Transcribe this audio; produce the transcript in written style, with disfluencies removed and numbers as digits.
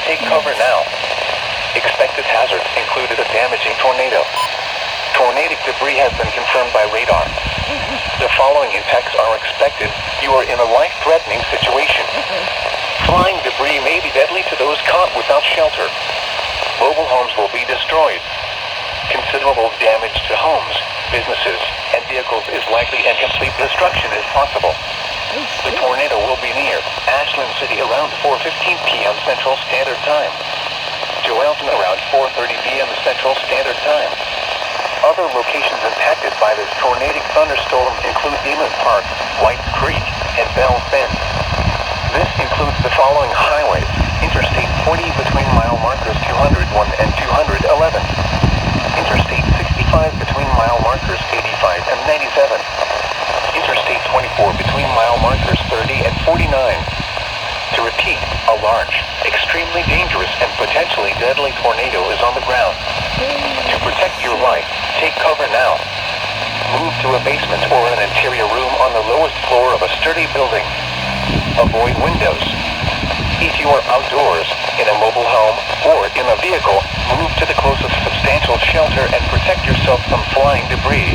Take cover now. Expected hazards included a damaging tornado. Tornadic debris has been confirmed by radar. The following impacts are expected. You are in a life-threatening situation. Flying debris may be deadly to those caught without shelter. Mobile homes will be destroyed. Considerable damage to homes, businesses, and vehicles is likely, and complete destruction is possible. The tornado will be near Ashland City around 4:15 p.m. Central Standard Time. Joelton around 4:30 p.m. Central Standard Time. Other locations impacted by this tornadic thunderstorm include Demon Park, White Creek, and Bell Bend. This includes the following highways: Interstate 40 between mile markers 201 and 211. Interstate 65 between mile markers 85 and 97. Interstate 24 between mile markers 30 and 49. To repeat, a large, extremely dangerous and potentially deadly tornado is on the ground. To protect your life, take cover now. Move to a basement or an interior room on the lowest floor of a sturdy building. Avoid windows. If you are outdoors, in a mobile home, or in a vehicle, move to the closest substantial shelter and protect yourself from flying debris.